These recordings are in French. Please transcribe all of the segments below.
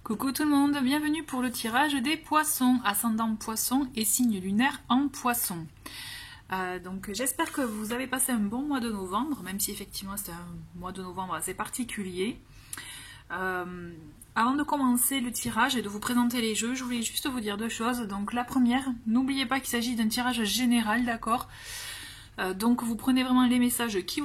Coucou tout le monde, bienvenue pour le tirage des poissons, ascendant poisson et signe lunaire en poisson. Donc j'espère que vous avez passé un bon mois de novembre, même si effectivement c'est un mois de novembre assez particulier. Avant de commencer le tirage et de vous présenter les jeux, je voulais juste vous dire deux choses. Donc la première, n'oubliez pas qu'il s'agit d'un tirage général, d'accord ? Donc vous prenez vraiment les messages qui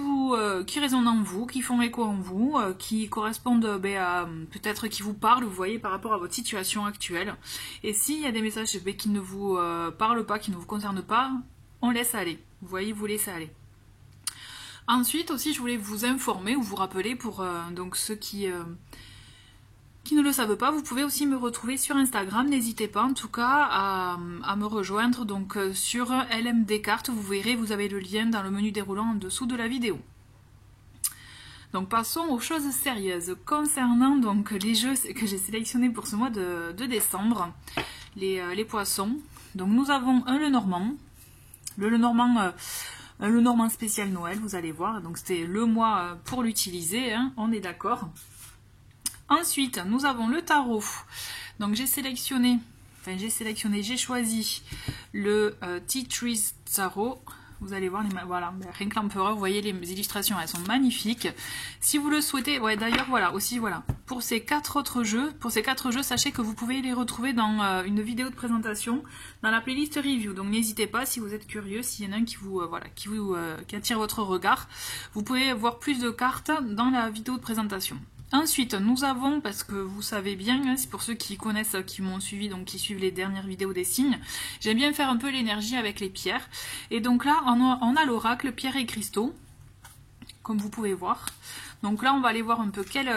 résonnent en vous, qui font écho en vous, qui correspondent à peut-être qui vous parlent, vous voyez, par rapport à votre situation actuelle. Et s'il y a des messages qui ne vous parlent pas, qui ne vous concernent pas, on laisse aller. Vous voyez, vous laissez aller. Ensuite aussi, je voulais vous informer ou vous rappeler pour donc ceux qui ne le savent pas, vous pouvez aussi me retrouver sur Instagram, n'hésitez pas en tout cas à me rejoindre donc sur LM Descartes, vous verrez, vous avez le lien dans le menu déroulant en dessous de la vidéo. Donc passons aux choses sérieuses. Concernant donc les jeux que j'ai sélectionnés pour ce mois de décembre, les poissons, donc nous avons un Lenormand, le Lenormand spécial Noël, vous allez voir, donc c'était le mois pour l'utiliser, hein, on est d'accord. Ensuite, nous avons le tarot. Donc j'ai choisi le Tea Trees Tarot. Vous allez voir, voilà, rien que l'empereur, vous voyez les illustrations, elles sont magnifiques. Si vous le souhaitez, ouais, d'ailleurs, voilà, aussi, voilà. Pour ces quatre jeux, sachez que vous pouvez les retrouver dans une vidéo de présentation, dans la playlist review. Donc n'hésitez pas, si vous êtes curieux, s'il y en a un qui attire votre regard, vous pouvez voir plus de cartes dans la vidéo de présentation. Ensuite, nous avons, parce que vous savez bien, hein, c'est pour ceux qui connaissent, qui m'ont suivi, donc qui suivent les dernières vidéos des signes, j'aime bien faire un peu l'énergie avec les pierres. Et donc là, on a l'oracle pierre et cristaux, comme vous pouvez voir. Donc là, on va aller voir un peu quelle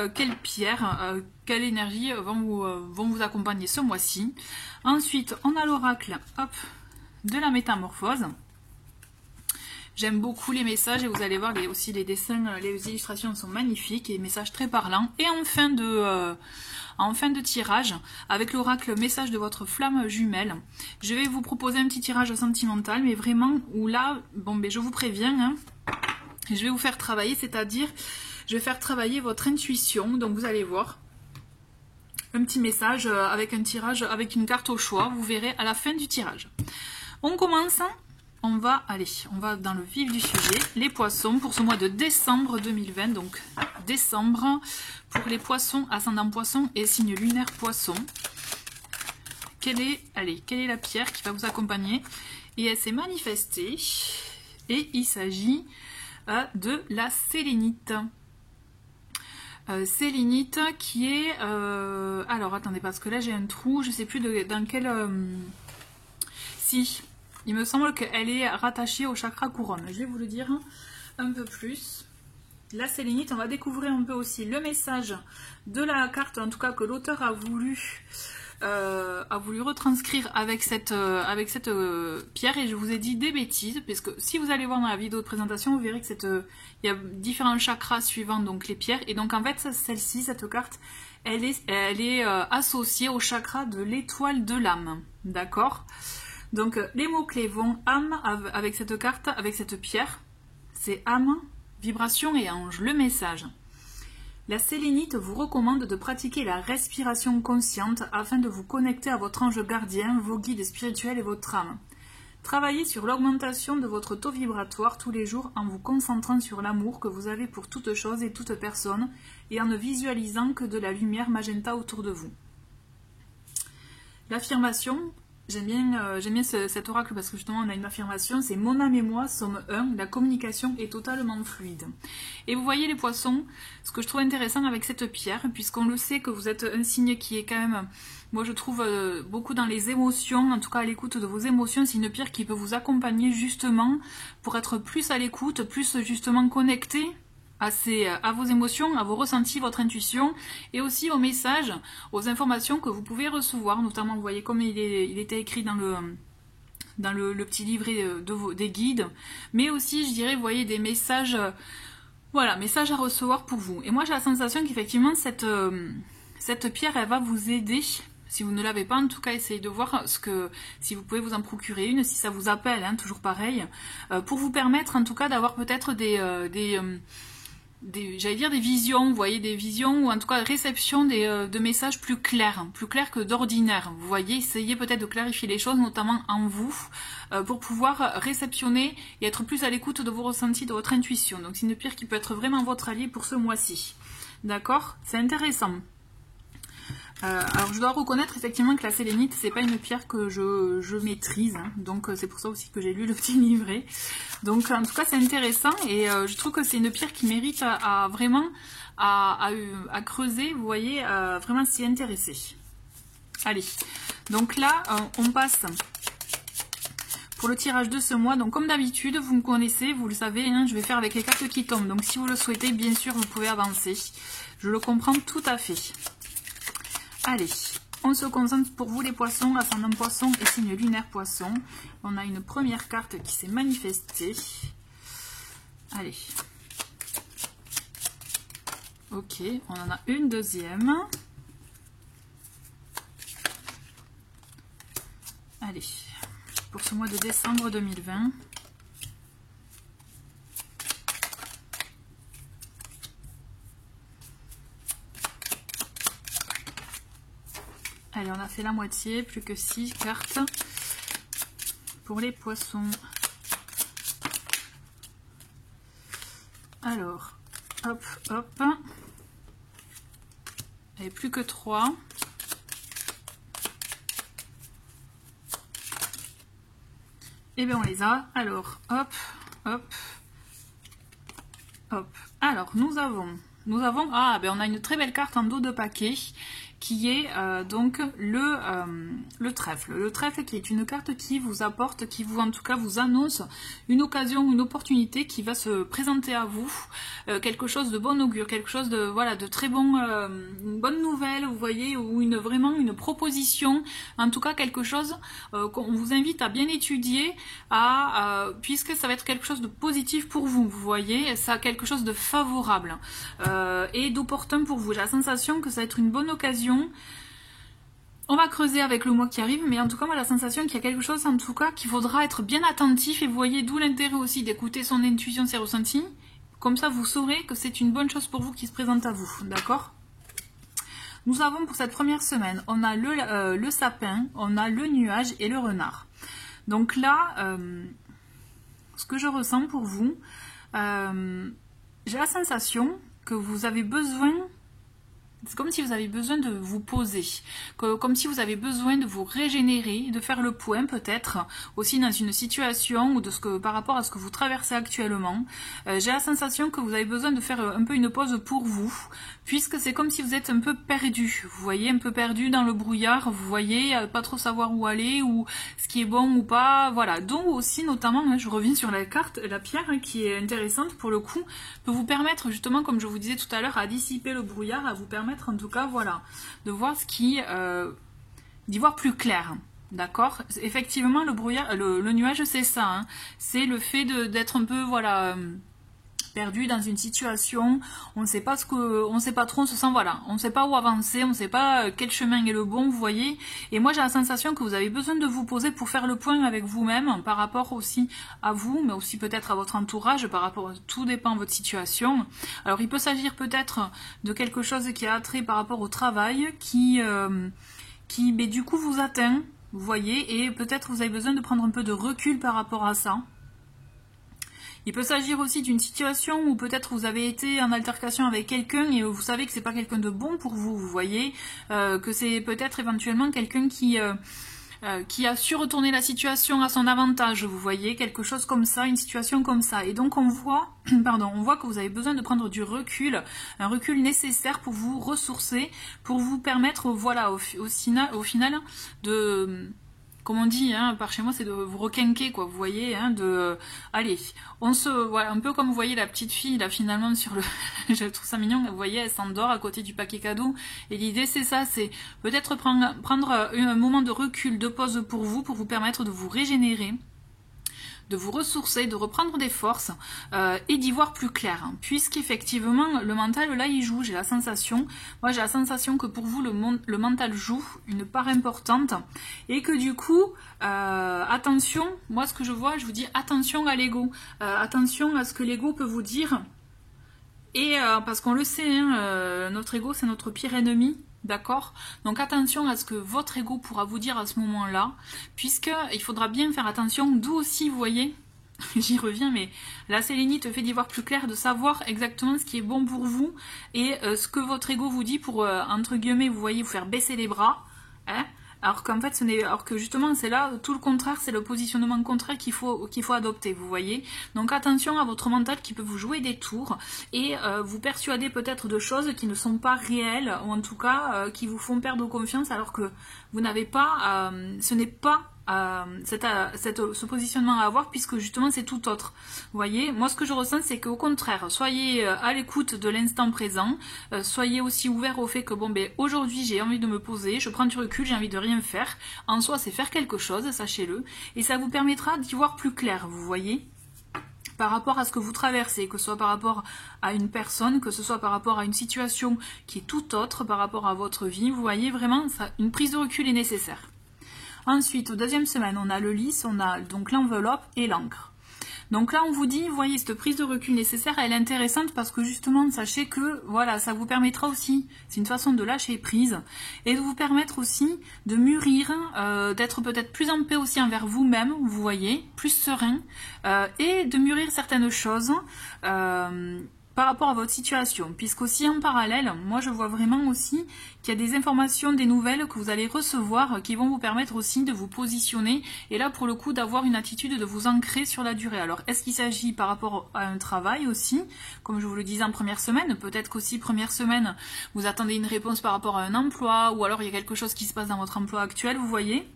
pierre, quelle énergie vont vous accompagner ce mois-ci. Ensuite, on a l'oracle, hop, de la métamorphose. J'aime beaucoup les messages et vous allez voir aussi les dessins, les illustrations sont magnifiques et messages très parlants. Et en fin de tirage, avec l'oracle message de votre flamme jumelle, je vais vous proposer un petit tirage sentimental, mais vraiment où là, bon ben je vous préviens, hein, je vais vous faire travailler, c'est-à-dire je vais faire travailler votre intuition, donc vous allez voir. Un petit message avec un tirage, avec une carte au choix, vous verrez à la fin du tirage. On commence. On va dans le vif du sujet, les poissons pour ce mois de décembre 2020, donc décembre pour les poissons, ascendant poisson et signe lunaire poisson. Quelle est la pierre qui va vous accompagner? Et elle s'est manifestée, et il s'agit de la sélénite. Sélénite qui est... alors attendez, parce que là j'ai un trou, je sais plus dans quel... Si... Il me semble qu'elle est rattachée au chakra couronne. Je vais vous le dire un peu plus. La sélénite, on va découvrir un peu aussi le message de la carte, en tout cas que l'auteur a voulu retranscrire avec cette pierre. Et je vous ai dit des bêtises, parce que si vous allez voir dans la vidéo de présentation, vous verrez que il y a différents chakras suivant donc les pierres. Et donc en fait, celle-ci, cette carte, elle est associée au chakra de l'étoile de l'âme. D'accord ? Donc les mots-clés vont âme avec cette carte, avec cette pierre, c'est âme, vibration et ange, le message. La sélénite vous recommande de pratiquer la respiration consciente afin de vous connecter à votre ange gardien, vos guides spirituels et votre âme. Travaillez sur l'augmentation de votre taux vibratoire tous les jours en vous concentrant sur l'amour que vous avez pour toute chose et toute personne et en ne visualisant que de la lumière magenta autour de vous. L'affirmation... J'aime bien cet oracle parce que justement on a une affirmation, c'est mon âme et moi sommes un, la communication est totalement fluide. Et vous voyez les poissons, ce que je trouve intéressant avec cette pierre, puisqu'on le sait que vous êtes un signe qui est quand même, moi je trouve beaucoup dans les émotions, en tout cas à l'écoute de vos émotions, c'est une pierre qui peut vous accompagner justement pour être plus à l'écoute, plus justement connecté à vos émotions, à vos ressentis, votre intuition, et aussi aux messages, aux informations que vous pouvez recevoir, notamment, vous voyez, comme il était écrit dans le petit livret des guides, mais aussi, je dirais, vous voyez, des messages, voilà, messages à recevoir pour vous. Et moi, j'ai la sensation qu'effectivement, cette pierre, elle va vous aider. Si vous ne l'avez pas, en tout cas, essayez de voir si vous pouvez vous en procurer une, si ça vous appelle, hein, toujours pareil, pour vous permettre, en tout cas, d'avoir peut-être j'allais dire des visions, vous voyez, des visions, ou en tout cas réception de messages plus clairs que d'ordinaire. Vous voyez, essayez peut-être de clarifier les choses, notamment en vous, pour pouvoir réceptionner et être plus à l'écoute de vos ressentis, de votre intuition. Donc c'est une pierre qui peut être vraiment votre allié pour ce mois-ci. D'accord? C'est intéressant. Alors je dois reconnaître effectivement que la sélénite, c'est pas une pierre que je maîtrise, hein, donc c'est pour ça aussi que j'ai lu le petit livret. Donc en tout cas c'est intéressant et je trouve que c'est une pierre qui mérite vraiment à creuser, vous voyez, vraiment s'y intéresser. Allez, donc là on passe pour le tirage de ce mois. Donc comme d'habitude, vous me connaissez, vous le savez, hein, je vais faire avec les cartes qui tombent. Donc si vous le souhaitez, bien sûr, vous pouvez avancer. Je le comprends tout à fait. Allez, on se concentre pour vous les poissons, ascendant poisson et signe lunaire poisson. On a une première carte qui s'est manifestée. Allez. Ok, on en a une deuxième. Allez, pour ce mois de décembre 2020. Allez, on a fait la moitié, plus que 6 cartes pour les poissons. Alors, hop, hop. Et plus que 3. Et bien on les a. Alors, hop, hop, hop. Alors, nous avons, ah ben on a une très belle carte en dos de paquet qui est donc le trèfle. Le trèfle qui est une carte qui vous apporte, qui vous en tout cas vous annonce une occasion, une opportunité qui va se présenter à vous, quelque chose de bon augure, quelque chose de voilà de très bon, une bonne nouvelle, vous voyez, ou vraiment une proposition, en tout cas quelque chose qu'on vous invite à bien étudier, puisque ça va être quelque chose de positif pour vous, vous voyez, ça quelque chose de favorable et d'opportun pour vous. J'ai la sensation que ça va être une bonne occasion. On va creuser avec le mois qui arrive, mais en tout cas, moi, la sensation qu'il y a quelque chose, en tout cas, qu'il faudra être bien attentif, et vous voyez, d'où l'intérêt aussi d'écouter son intuition, ses ressentis. Comme ça, vous saurez que c'est une bonne chose pour vous qui se présente à vous, d'accord? Nous avons pour cette première semaine, on a le sapin, on a le nuage et le renard. Donc là, ce que je ressens pour vous, j'ai la sensation que vous avez besoin... C'est comme si vous avez besoin de vous poser, comme si vous avez besoin de vous régénérer, de faire le point peut-être aussi dans une situation ou par rapport à ce que vous traversez actuellement. J'ai la sensation que vous avez besoin de faire un peu une pause pour vous, puisque c'est comme si vous êtes un peu perdu. Vous voyez, un peu perdu dans le brouillard, vous voyez, pas trop savoir où aller ou ce qui est bon ou pas. Voilà, donc aussi notamment, hein, je reviens sur la carte, la pierre hein, qui est intéressante pour le coup, peut vous permettre justement, comme je vous disais tout à l'heure, à dissiper le brouillard, à vous permettre en tout cas, voilà, de voir d'y voir plus clair, d'accord? Effectivement, le brouillard, le nuage, c'est ça, hein, c'est le fait d'être un peu, voilà, perdu dans une situation, on ne sait pas on ne sait pas trop, on se sent, voilà, on ne sait pas où avancer, on ne sait pas quel chemin est le bon, vous voyez, et moi j'ai la sensation que vous avez besoin de vous poser pour faire le point avec vous-même, par rapport aussi à vous, mais aussi peut-être à votre entourage, par rapport, tout dépend de votre situation. Alors il peut s'agir peut-être de quelque chose qui a trait par rapport au travail, qui mais du coup vous atteint, vous voyez, et peut-être vous avez besoin de prendre un peu de recul par rapport à ça. Il peut s'agir aussi d'une situation où peut-être vous avez été en altercation avec quelqu'un et vous savez que c'est pas quelqu'un de bon pour vous, vous voyez, que c'est peut-être éventuellement quelqu'un qui a su retourner la situation à son avantage, vous voyez, quelque chose comme ça, une situation comme ça. Et donc on voit, on voit que vous avez besoin de prendre du recul, un recul nécessaire pour vous ressourcer, pour vous permettre, voilà, au final, comme on dit, hein, par chez moi, c'est de vous requinquer, quoi, vous voyez, hein, allez, voilà, un peu comme vous voyez la petite fille, là, finalement, sur le, je trouve ça mignon, vous voyez, elle s'endort à côté du paquet cadeau, et l'idée, c'est ça, c'est peut-être prendre un moment de recul, de pause pour vous permettre de vous régénérer, de vous ressourcer, de reprendre des forces et d'y voir plus clair. Hein, puisqu'effectivement, le mental, là, il joue, j'ai la sensation. Moi, j'ai la sensation que pour vous, le mental joue une part importante. Et que du coup, attention, moi, ce que je vois, je vous dis attention à l'ego. Attention à ce que l'ego peut vous dire. Et parce qu'on le sait, hein, notre ego c'est notre pire ennemi. D'accord? Donc attention à ce que votre ego pourra vous dire à ce moment-là, puisque il faudra bien faire attention, d'où aussi, vous voyez, j'y reviens, mais la sélénite fait d'y voir plus clair, de savoir exactement ce qui est bon pour vous, et ce que votre ego vous dit pour, entre guillemets, vous voyez, vous faire baisser les bras, hein, alors qu'en fait, alors que justement, c'est là, tout le contraire, c'est le positionnement contraire qu'il faut adopter, vous voyez. Donc attention à votre mental qui peut vous jouer des tours et vous persuader peut-être de choses qui ne sont pas réelles, ou en tout cas, qui vous font perdre confiance, alors que vous n'avez pas, ce n'est pas ce positionnement à avoir, puisque justement c'est tout autre. Vous voyez, moi ce que je ressens, c'est qu'au contraire, soyez à l'écoute de l'instant présent, soyez aussi ouvert au fait que bon ben aujourd'hui j'ai envie de me poser, je prends du recul, j'ai envie de rien faire. En soi c'est faire quelque chose, sachez-le, et ça vous permettra d'y voir plus clair, vous voyez, par rapport à ce que vous traversez, que ce soit par rapport à une personne, que ce soit par rapport à une situation qui est tout autre, par rapport à votre vie. Vous voyez, vraiment, une prise de recul est nécessaire. Ensuite, aux deuxième semaine, on a le lys, on a donc l'enveloppe et l'encre. Donc là, on vous dit, vous voyez, cette prise de recul nécessaire, elle est intéressante parce que justement, sachez que, voilà, ça vous permettra aussi, c'est une façon de lâcher prise, et de vous permettre aussi de mûrir, d'être peut-être plus en paix aussi envers vous-même, vous voyez, plus serein, et de mûrir certaines choses, par rapport à votre situation, puisqu'aussi en parallèle, moi je vois vraiment aussi qu'il y a des informations, des nouvelles que vous allez recevoir qui vont vous permettre aussi de vous positionner, et là pour le coup d'avoir une attitude de vous ancrer sur la durée. Alors est-ce qu'il s'agit par rapport à un travail aussi, comme je vous le disais en première semaine, peut-être qu'aussi première semaine vous attendez une réponse par rapport à un emploi, ou alors il y a quelque chose qui se passe dans votre emploi actuel, vous voyez.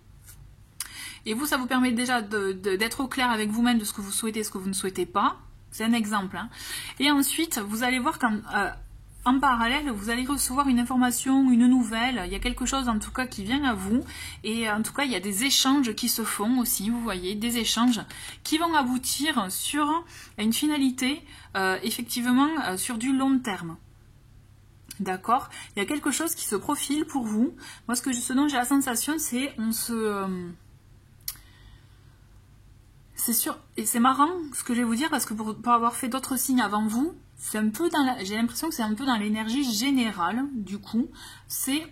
Et vous, ça vous permet déjà d'être au clair avec vous-même de ce que vous souhaitez et ce que vous ne souhaitez pas. C'est un exemple. Hein. Et ensuite, vous allez voir qu'en parallèle, vous allez recevoir une information, une nouvelle. Il y a quelque chose en tout cas qui vient à vous. Et en tout cas, il y a des échanges qui se font aussi, vous voyez, des échanges qui vont aboutir sur une finalité, effectivement, sur du long terme. D'accord? Il y a quelque chose qui se profile pour vous. Moi, ce dont j'ai la sensation, c'est c'est sûr, et c'est marrant ce que je vais vous dire, parce que pour avoir fait d'autres signes avant vous, c'est un peu j'ai l'impression que c'est un peu dans l'énergie générale, du coup,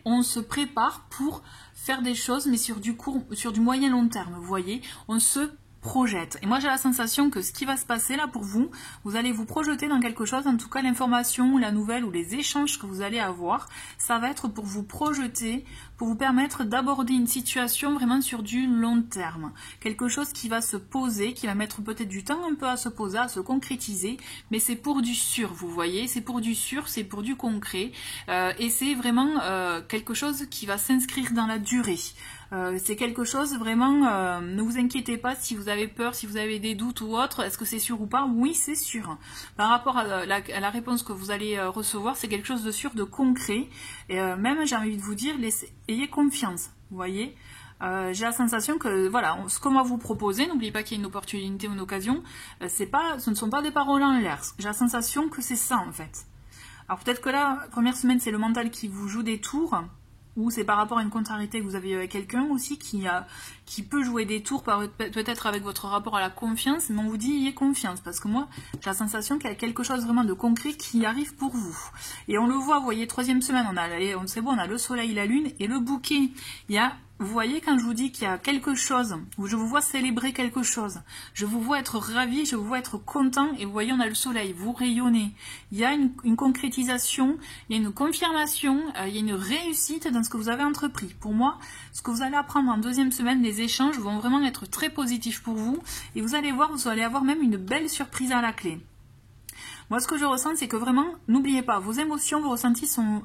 on se prépare pour faire des choses, mais sur du moyen long terme, vous voyez, on se projette. Et moi j'ai la sensation que ce qui va se passer là pour vous, vous allez vous projeter dans quelque chose, en tout cas l'information, la nouvelle ou les échanges que vous allez avoir, ça va être pour vous projeter, pour vous permettre d'aborder une situation vraiment sur du long terme. Quelque chose qui va se poser, qui va mettre peut-être du temps un peu à se poser, à se concrétiser, mais c'est pour du sûr, vous voyez, c'est pour du sûr, c'est pour du concret, et c'est vraiment quelque chose qui va s'inscrire dans la durée. C'est quelque chose vraiment, ne vous inquiétez pas si vous avez peur, si vous avez des doutes ou autre, est-ce que c'est sûr ou pas? Oui, c'est sûr. Par rapport à la réponse que vous allez recevoir, c'est quelque chose de sûr, de concret. Et même, j'ai envie de vous dire, ayez confiance, vous voyez. J'ai la sensation que, voilà, ce qu'on va vous proposer, n'oubliez pas qu'il y a une opportunité ou une occasion, ce ne sont pas des paroles en l'air. J'ai la sensation que c'est ça, en fait. Alors peut-être que là, première semaine, c'est le mental qui vous joue des tours, ou c'est par rapport à une contrariété que vous avez avec quelqu'un aussi qui peut jouer des tours peut-être avec votre rapport à la confiance, mais on vous dit ayez confiance, parce que moi j'ai la sensation qu'il y a quelque chose vraiment de concret qui arrive pour vous. Et on le voit, vous voyez, troisième semaine, on a le soleil, la lune et le bouquet. Vous voyez, quand je vous dis qu'il y a quelque chose, où je vous vois célébrer quelque chose, je vous vois être ravi, je vous vois être content, et vous voyez, on a le soleil, vous rayonnez. Il y a une concrétisation, il y a une confirmation, il y a une réussite dans ce que vous avez entrepris. Pour moi, ce que vous allez apprendre en deuxième semaine, les échanges vont vraiment être très positifs pour vous, et vous allez voir, vous allez avoir même une belle surprise à la clé. Moi, ce que je ressens, c'est que vraiment, n'oubliez pas, vos émotions, vos ressentis sont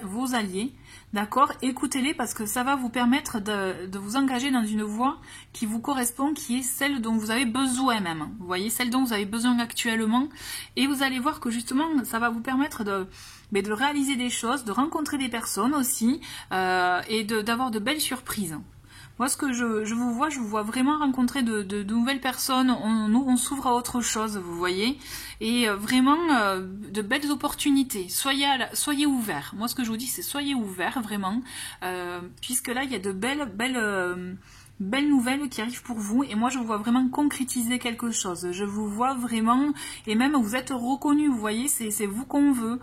vos alliés, d'accord? Écoutez-les parce que ça va vous permettre de vous engager dans une voie qui vous correspond, qui est celle dont vous avez besoin même. Vous voyez, celle dont vous avez besoin actuellement. Et vous allez voir que justement, ça va vous permettre de réaliser des choses, de rencontrer des personnes aussi, et d'avoir de belles surprises. Moi, ce que je vous vois vraiment rencontrer de nouvelles personnes, on s'ouvre à autre chose, vous voyez, et vraiment de belles opportunités. Soyez ouverts. Moi, ce que je vous dis, c'est soyez ouverts, vraiment, puisque là, il y a de belles nouvelles qui arrivent pour vous. Et moi, je vous vois vraiment concrétiser quelque chose. Je vous vois vraiment, et même vous êtes reconnu, vous voyez, c'est vous qu'on veut.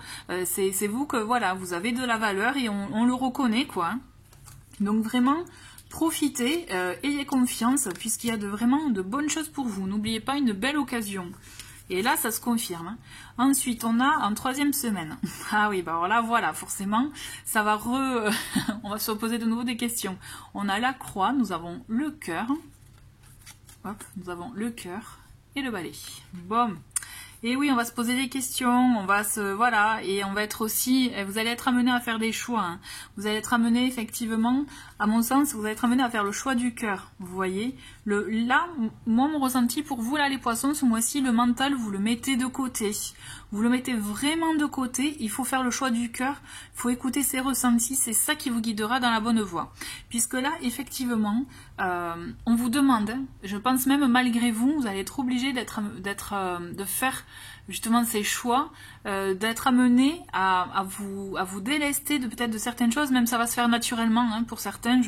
C'est vous que, voilà, vous avez de la valeur et on le reconnaît, quoi. Donc vraiment, profitez, ayez confiance, puisqu'il y a vraiment de bonnes choses pour vous. N'oubliez pas, une belle occasion. Et là, ça se confirme. Hein. Ensuite, on a en 3e semaine. Ah oui, bah alors là, voilà, forcément, ça va on va se poser de nouveau des questions. On a la croix, nous avons le cœur. Hop, nous avons le cœur et le balai. Bon. Et oui, on va se poser des questions, on va voilà, et on va être aussi, vous allez être amené à faire des choix. Hein. Vous allez être amené, effectivement, à mon sens, vous allez être amené à faire le choix du cœur. Vous voyez, là, moi, mon ressenti pour vous, là, les poissons, ce mois-ci, le mental, vous le mettez de côté. Vous le mettez vraiment de côté, il faut faire le choix du cœur, il faut écouter ses ressentis, c'est ça qui vous guidera dans la bonne voie. Puisque là, effectivement, on vous demande, je pense même malgré vous, vous allez être obligé de faire justement ces choix, d'être amené à vous délester peut-être de certaines choses, même ça va se faire naturellement, hein, pour certains,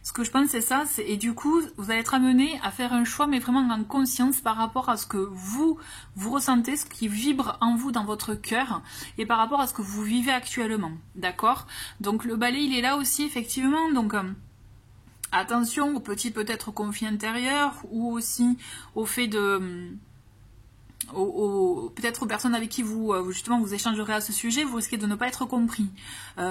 ce que je pense c'est ça, et du coup vous allez être amené à faire un choix mais vraiment en conscience par rapport à ce que vous ressentez, ce qui vibre en vous dans votre cœur et par rapport à ce que vous vivez actuellement, d'accord? Donc le balai il est là aussi effectivement, donc attention au petit peut-être conflit intérieur ou aussi au fait de... peut-être aux personnes avec qui justement vous échangerez à ce sujet, vous risquez de ne pas être compris.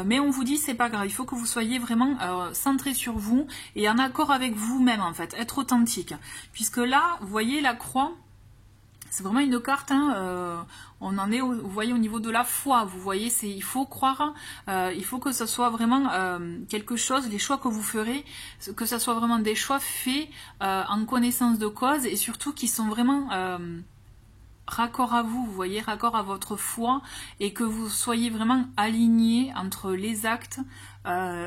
Mais on vous dit c'est pas grave, il faut que vous soyez vraiment centré sur vous et en accord avec vous-même en fait, être authentique. Puisque là, vous voyez la croix, c'est vraiment une carte, hein, on en est, vous voyez au niveau de la foi, vous voyez, il faut croire, il faut que ce soit vraiment quelque chose, les choix que vous ferez, que ce soit vraiment des choix faits en connaissance de cause et surtout qui sont vraiment... raccord à vous, vous voyez, raccord à votre foi et que vous soyez vraiment aligné entre les actes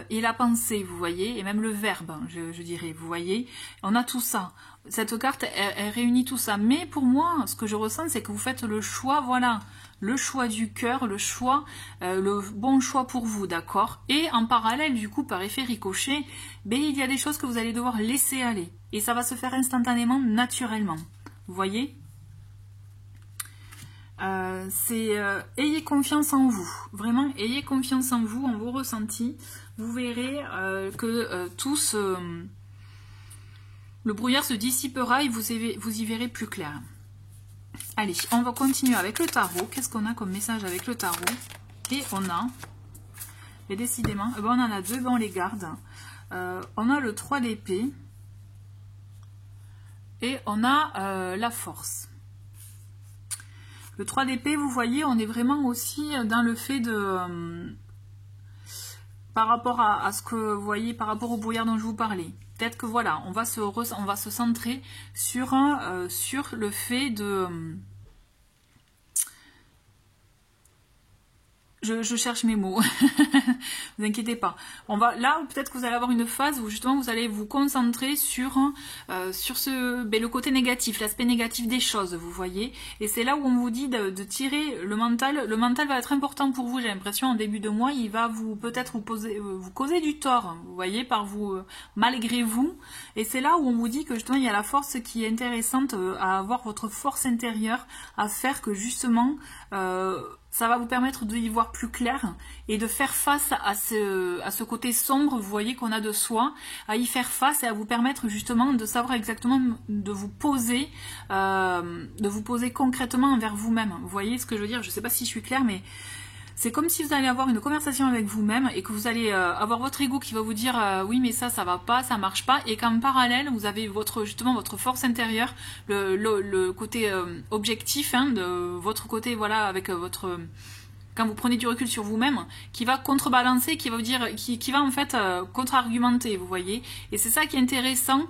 et la pensée, vous voyez, et même le verbe, je dirais, vous voyez, on a tout ça. Cette carte, elle réunit tout ça. Mais pour moi, ce que je ressens, c'est que vous faites le choix, voilà, le choix du cœur, le choix, le bon choix pour vous, d'accord? Et en parallèle, du coup, par effet ricochet, ben, il y a des choses que vous allez devoir laisser aller. Et ça va se faire instantanément, naturellement. Vous voyez? Ayez confiance en vous, vraiment ayez confiance en vous, en vos ressentis, vous verrez que le brouillard se dissipera et vous y verrez plus clair. Allez, on va continuer avec le tarot. Qu'est-ce qu'on a comme message avec le tarot? Et on a, et décidément, on en a deux, on les garde. On a le 3 d'épée et on a la force. Le 3 d'épée, vous voyez, on est vraiment aussi dans le fait de... par rapport à ce que vous voyez, par rapport au brouillard dont je vous parlais. Peut-être que voilà, on va se centrer sur le fait de... Je cherche mes mots, vous inquiétez pas. Là, peut-être que vous allez avoir une phase où justement vous allez vous concentrer sur le côté négatif, l'aspect négatif des choses, vous voyez. Et c'est là où on vous dit de tirer le mental. Le mental va être important pour vous, j'ai l'impression, en début de mois, il va peut-être vous causer du tort, vous voyez, malgré vous. Et c'est là où on vous dit que justement il y a la force qui est intéressante à avoir votre force intérieure, à faire que justement... ça va vous permettre de y voir plus clair et de faire face à ce côté sombre, vous voyez, qu'on a de soi, à y faire face et à vous permettre justement de savoir exactement, de vous poser concrètement envers vous-même. Vous voyez ce que je veux dire? Je ne sais pas si je suis claire, mais c'est comme si vous allez avoir une conversation avec vous-même et que vous allez avoir votre ego qui va vous dire oui mais ça va pas, ça marche pas, et qu'en parallèle vous avez justement votre force intérieure, le côté objectif, hein, de votre côté, voilà, avec votre... quand vous prenez du recul sur vous-même, qui va contrebalancer, qui va vous dire, qui va en fait contre-argumenter, vous voyez. Et c'est ça qui est intéressant.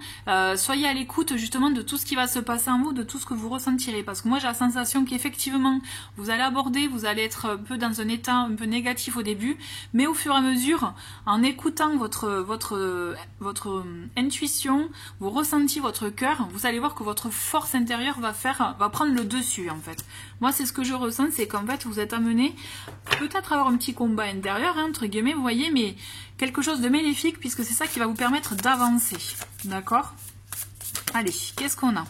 Soyez à l'écoute justement de tout ce qui va se passer en vous, de tout ce que vous ressentirez. Parce que moi j'ai la sensation qu'effectivement vous allez aborder, vous allez être un peu dans un état un peu négatif au début, mais au fur et à mesure, en écoutant votre intuition, vos ressentis, votre cœur, vous allez voir que votre force intérieure va prendre le dessus en fait. Moi c'est ce que je ressens, c'est qu'en fait vous êtes amené peut-être avoir un petit combat intérieur, hein, entre guillemets, vous voyez, mais quelque chose de bénéfique, puisque c'est ça qui va vous permettre d'avancer. D'accord? Allez, qu'est-ce qu'on a?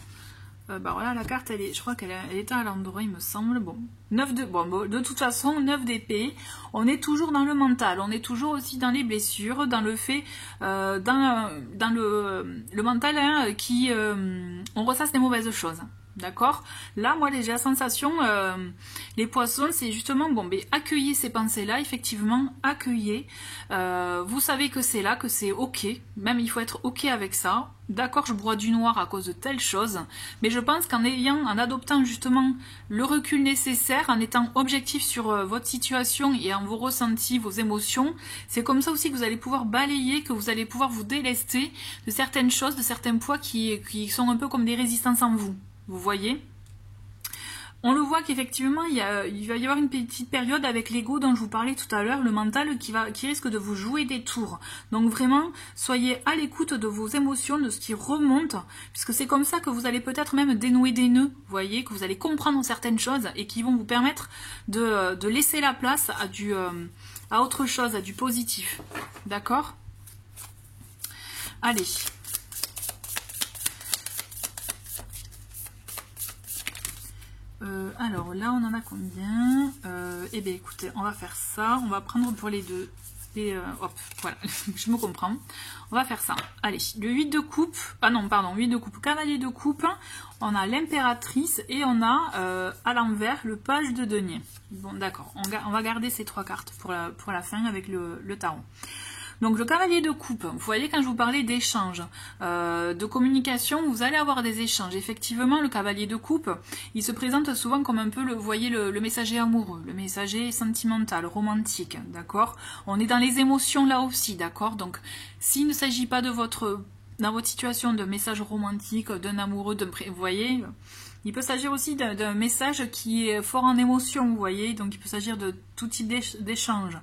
Bah voilà, la carte, je crois qu'elle est à l'endroit, il me semble. Bon, 9 de... Bon, de toute façon, 9 d'épée. On est toujours dans le mental, on est toujours aussi dans les blessures, dans le fait, dans le mental, hein, qui... on ressasse des mauvaises choses. D'accord? Là, moi, j'ai la sensation, les poissons, c'est justement, bon, ben, accueillez ces pensées-là, effectivement, accueillez. Vous savez que c'est là, que c'est ok. Même, il faut être ok avec ça. D'accord, je broie du noir à cause de telle chose. Mais je pense en adoptant justement le recul nécessaire, en étant objectif sur votre situation et en vos ressentis, vos émotions, c'est comme ça aussi que vous allez pouvoir balayer, que vous allez pouvoir vous délester de certaines choses, de certains poids qui sont un peu comme des résistances en vous. Vous voyez? On le voit qu'effectivement, il va y avoir une petite période avec l'ego dont je vous parlais tout à l'heure, le mental qui risque de vous jouer des tours. Donc vraiment, soyez à l'écoute de vos émotions, de ce qui remonte, puisque c'est comme ça que vous allez peut-être même dénouer des nœuds, vous voyez, que vous allez comprendre certaines choses et qui vont vous permettre de laisser la place à autre chose, à du positif. D'accord? Allez. Alors là on en a combien? Eh bien écoutez, on va faire ça, on va prendre pour les deux, hop, voilà, je me comprends, on va faire ça. Allez, le 8 de coupe, ah non pardon, 8 de coupe, cavalier de coupe, on a l'impératrice et on a à l'envers le page de denier. Bon d'accord, on va garder ces trois cartes pour la fin avec le tarot. Donc le cavalier de coupe, vous voyez quand je vous parlais d'échanges, de communication, vous allez avoir des échanges. Effectivement, le cavalier de coupe, il se présente souvent comme un peu, vous voyez, le messager amoureux, le messager sentimental, romantique, d'accord? On est dans les émotions là aussi, d'accord? Donc s'il ne s'agit pas dans votre situation de message romantique, d'un amoureux, vous voyez... Il peut s'agir aussi d'un message qui est fort en émotion, vous voyez, donc il peut s'agir de tout type d'échange.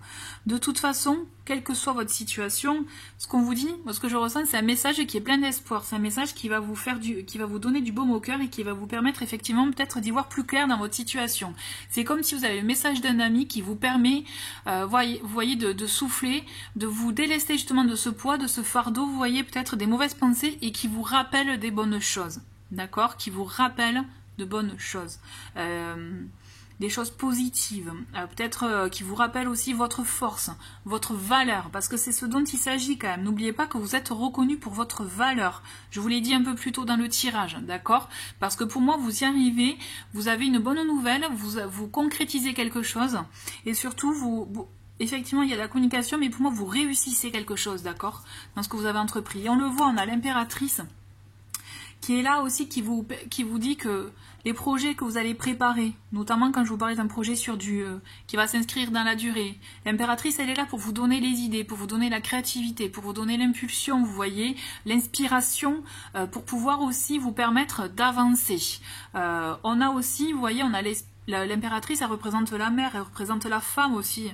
De toute façon, quelle que soit votre situation, ce qu'on vous dit, moi, ce que je ressens, c'est un message qui est plein d'espoir, c'est un message qui va vous donner du baume au cœur et qui va vous permettre effectivement peut-être d'y voir plus clair dans votre situation. C'est comme si vous avez le message d'un ami qui vous permet, vous voyez, de souffler, de vous délester justement de ce poids, de ce fardeau, vous voyez, peut-être des mauvaises pensées et qui vous rappelle des bonnes choses. D'accord, qui vous rappelle de bonnes choses, des choses positives, peut-être qui vous rappelle aussi votre force, votre valeur, parce que c'est ce dont il s'agit quand même. N'oubliez pas que vous êtes reconnu pour votre valeur. Je vous l'ai dit un peu plus tôt dans le tirage, d'accord? Parce que pour moi, vous y arrivez, vous avez une bonne nouvelle, vous concrétisez quelque chose, et surtout, effectivement, il y a la communication, mais pour moi, vous réussissez quelque chose, d'accord? Dans ce que vous avez entrepris. Et on le voit, on a l'impératrice, qui est là aussi, qui vous dit que les projets que vous allez préparer, notamment quand je vous parlais d'un projet qui va s'inscrire dans la durée, l'impératrice, elle est là pour vous donner les idées, pour vous donner la créativité, pour vous donner l'impulsion, vous voyez, l'inspiration, pour pouvoir aussi vous permettre d'avancer. On a aussi, vous voyez, on a l'impératrice, elle représente la mère, elle représente la femme aussi.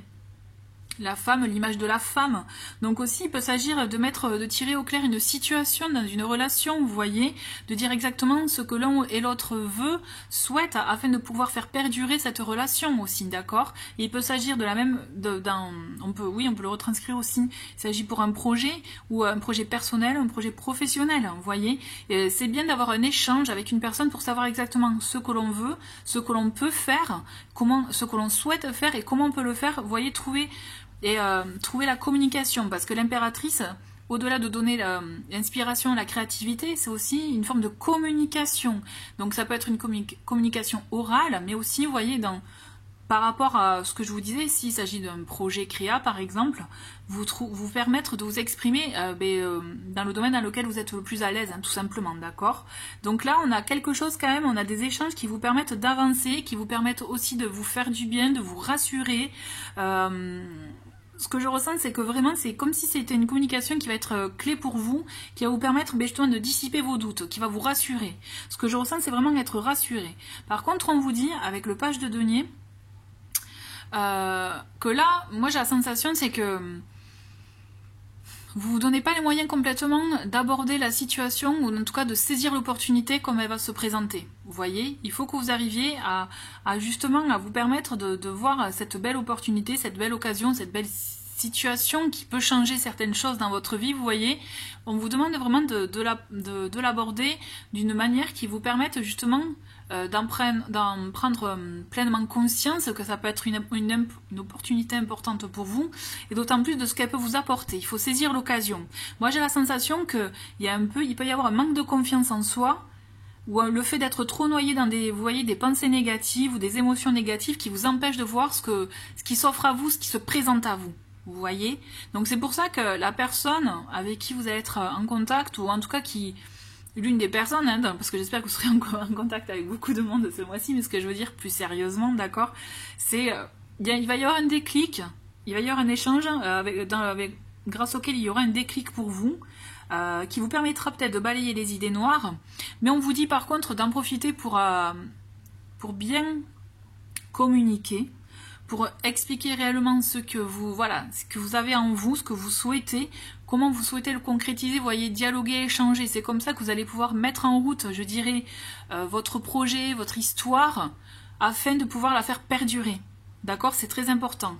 La femme, l'image de la femme. Donc aussi, il peut s'agir de tirer au clair une situation dans une relation, vous voyez, de dire exactement ce que l'un et l'autre souhaite, afin de pouvoir faire perdurer cette relation aussi, d'accord? Il peut s'agir de la même, on peut le retranscrire aussi. Il s'agit pour un projet, ou un projet personnel, un projet professionnel, vous voyez. C'est bien d'avoir un échange avec une personne pour savoir exactement ce que l'on veut, ce que l'on peut faire, ce que l'on souhaite faire et comment on peut le faire, vous voyez, trouver la communication, parce que l'impératrice, au-delà de donner l'inspiration, la créativité, c'est aussi une forme de communication. Donc ça peut être une communication orale, mais aussi, vous voyez, par rapport à ce que je vous disais, s'il s'agit d'un projet créa, par exemple, vous permettre de vous exprimer dans le domaine dans lequel vous êtes le plus à l'aise, hein, tout simplement, d'accord? Donc là, on a quelque chose quand même, on a des échanges qui vous permettent d'avancer, qui vous permettent aussi de vous faire du bien, de vous rassurer. Ce que je ressens, c'est que vraiment, c'est comme si c'était une communication qui va être clé pour vous, qui va vous permettre justement de dissiper vos doutes, qui va vous rassurer. Ce que je ressens, c'est vraiment être rassuré. Par contre, on vous dit, avec le page de denier, que là, moi j'ai la sensation, c'est que vous vous donnez pas les moyens complètement d'aborder la situation, ou en tout cas de saisir l'opportunité comme elle va se présenter. Vous voyez, il faut que vous arriviez à justement à vous permettre de voir cette belle opportunité, cette belle occasion, cette belle situation qui peut changer certaines choses dans votre vie. Vous voyez, on vous demande vraiment de l'aborder d'une manière qui vous permette justement d'en prendre pleinement conscience, que ça peut être une opportunité importante pour vous, et d'autant plus de ce qu'elle peut vous apporter. Il faut saisir l'occasion. Moi j'ai la sensation que il peut y avoir un manque de confiance en soi, ou le fait d'être trop noyé dans vous voyez, des pensées négatives ou des émotions négatives qui vous empêchent de voir ce qui s'offre à vous, ce qui se présente à vous. Vous voyez? Donc c'est pour ça que la personne avec qui vous allez être en contact, ou en tout cas l'une des personnes, hein, parce que j'espère que vous serez en contact avec beaucoup de monde ce mois-ci, mais ce que je veux dire plus sérieusement, d'accord, c'est il va y avoir un déclic, il va y avoir un échange grâce auquel il y aura un déclic pour vous, qui vous permettra peut-être de balayer les idées noires, mais on vous dit par contre d'en profiter pour bien communiquer, pour expliquer réellement ce que vous avez en vous, ce que vous souhaitez, comment vous souhaitez le concrétiser, vous voyez, dialoguer, échanger. C'est comme ça que vous allez pouvoir mettre en route, je dirais, votre projet, votre histoire, afin de pouvoir la faire perdurer. D'accord? C'est très important.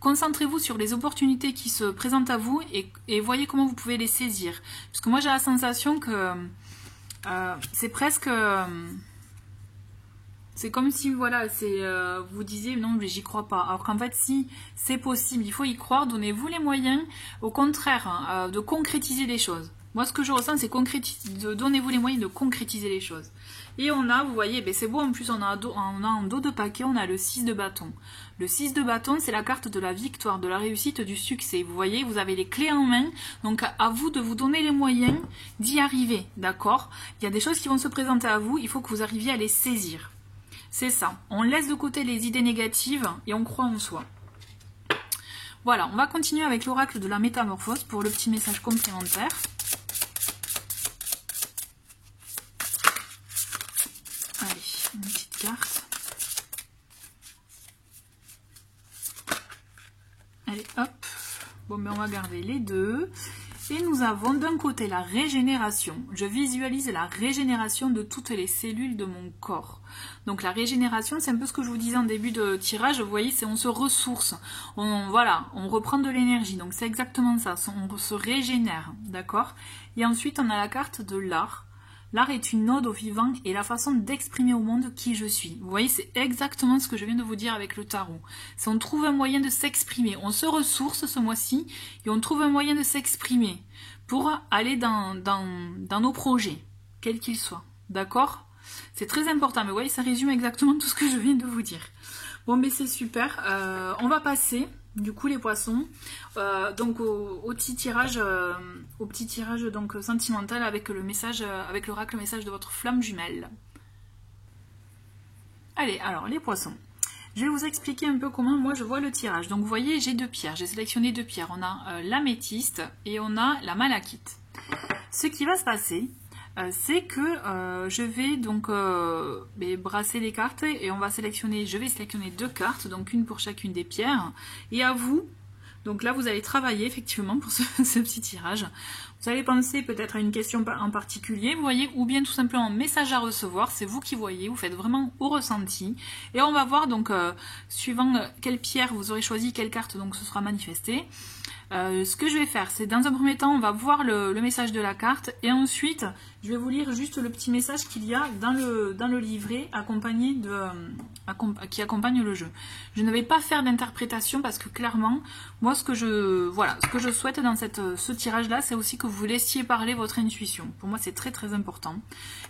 Concentrez-vous sur les opportunités qui se présentent à vous et voyez comment vous pouvez les saisir. Parce que moi j'ai la sensation que c'est presque... c'est comme si, voilà, vous disiez non, mais j'y crois pas. Alors qu'en fait, si, c'est possible, il faut y croire, donnez-vous les moyens, au contraire, de concrétiser les choses. Moi, ce que je ressens, c'est donnez-vous les moyens de concrétiser les choses. Et on a, vous voyez, ben c'est beau, en plus, on a en dos de paquet, on a le 6 de bâton. Le 6 de bâton, c'est la carte de la victoire, de la réussite, du succès. Vous voyez, vous avez les clés en main, donc à vous de vous donner les moyens d'y arriver, d'accord? Il y a des choses qui vont se présenter à vous, il faut que vous arriviez à les saisir. C'est ça, on laisse de côté les idées négatives et on croit en soi. Voilà, on va continuer avec l'oracle de la métamorphose pour le petit message complémentaire. Allez, une petite carte. Allez, hop. Bon, mais on va garder les deux. Et nous avons d'un côté la régénération. Je visualise la régénération de toutes les cellules de mon corps. Donc la régénération, c'est un peu ce que je vous disais en début de tirage. Vous voyez, c'est on se ressource. On reprend de l'énergie. Donc c'est exactement ça. On se régénère. D'accord? Et ensuite, on a la carte de l'art. L'art est une ode au vivant et la façon d'exprimer au monde qui je suis. Vous voyez, c'est exactement ce que je viens de vous dire avec le tarot. C'est on trouve un moyen de s'exprimer. On se ressource ce mois-ci et on trouve un moyen de s'exprimer pour aller dans nos projets, quels qu'ils soient. D'accord? C'est très important. Mais vous voyez, ça résume exactement tout ce que je viens de vous dire. Bon, mais c'est super. On va passer... Du coup, les poissons, donc au petit tirage, donc sentimental avec le message, avec l'oracle message de votre flamme jumelle. Allez, alors les poissons. Je vais vous expliquer un peu comment moi je vois le tirage. Donc vous voyez, j'ai deux pierres. J'ai sélectionné deux pierres. On a l'améthyste et on a la malachite. Ce qui va se passer, c'est que je vais donc brasser les cartes et je vais sélectionner deux cartes, donc une pour chacune des pierres. Et à vous, donc là vous allez travailler effectivement pour ce petit tirage. Vous allez penser peut-être à une question en particulier, vous voyez, ou bien tout simplement un message à recevoir, c'est vous qui voyez, vous faites vraiment au ressenti. Et on va voir donc, suivant quelle pierre vous aurez choisi, quelle carte donc ce sera manifesté. Ce que je vais faire, c'est dans un premier temps, on va voir le message de la carte et ensuite, je vais vous lire juste le petit message qu'il y a dans le livret qui accompagne le jeu. Je ne vais pas faire d'interprétation parce que clairement, moi ce que je souhaite dans ce tirage-là, c'est aussi que vous laissiez parler votre intuition. Pour moi, c'est très très important.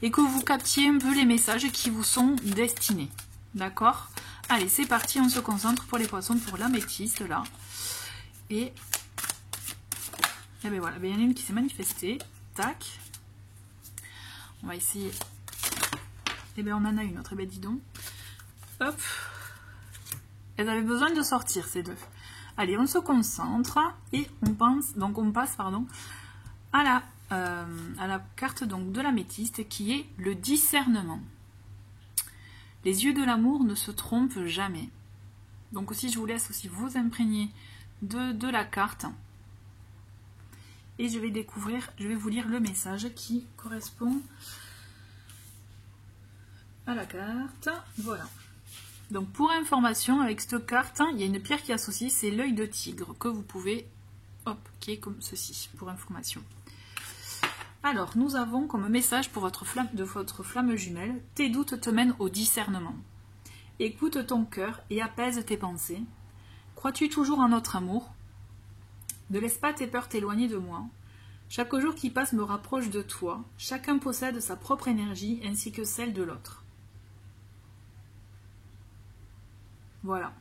Et que vous captiez un peu les messages qui vous sont destinés. D'accord? Allez, c'est parti, on se concentre pour les poissons, pour l'améthyste là. Et ben voilà, il y en a une qui s'est manifestée. Tac. On va essayer. Et bien on en a une autre. Et ben dis donc. Hop. Elles avaient besoin de sortir ces deux. Allez, on se concentre et on passe à la carte donc de l'améthyste qui est le discernement. Les yeux de l'amour ne se trompent jamais. Donc aussi je vous laisse aussi vous imprégner de la carte. et je vais vous lire le message qui correspond à la carte. Voilà. Donc pour information, avec cette carte, il y a une pierre qui est associée, c'est l'œil de tigre que vous pouvez, hop, qui est comme ceci, pour information. Alors, nous avons comme message pour votre flamme jumelle, tes doutes te mènent au discernement. Écoute ton cœur et apaise tes pensées. Crois-tu toujours en notre amour? Ne laisse pas tes peurs t'éloigner de moi. Chaque jour qui passe me rapproche de toi. Chacun possède sa propre énergie ainsi que celle de l'autre. Voilà.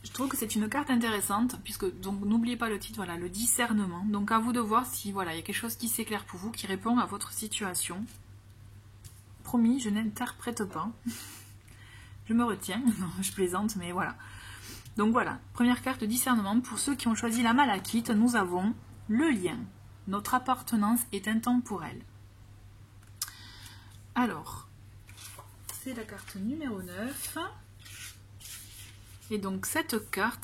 Je trouve que c'est une carte intéressante, puisque, donc n'oubliez pas le titre, voilà, le discernement. Donc à vous de voir si voilà, il y a quelque chose qui s'éclaire pour vous, qui répond à votre situation. Promis, je n'interprète pas. Je me retiens, non, je plaisante, mais voilà. Donc voilà, première carte de discernement. Pour ceux qui ont choisi la malachite, nous avons le lien. Notre appartenance est intemporelle. Alors, c'est la carte numéro 9. Et donc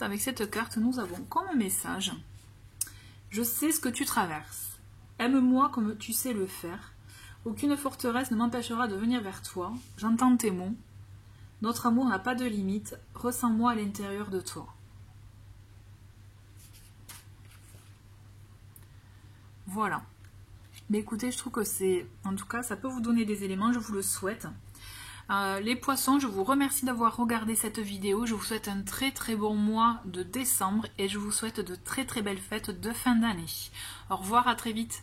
avec cette carte, nous avons comme message: je sais ce que tu traverses. Aime-moi comme tu sais le faire. Aucune forteresse ne m'empêchera de venir vers toi. J'entends tes mots. Notre amour n'a pas de limite. Ressens-moi à l'intérieur de toi. Voilà. Mais écoutez, je trouve que c'est... En tout cas, ça peut vous donner des éléments, je vous le souhaite. Les poissons, je vous remercie d'avoir regardé cette vidéo. Je vous souhaite un très très bon mois de décembre et je vous souhaite de très très belles fêtes de fin d'année. Au revoir, à très vite.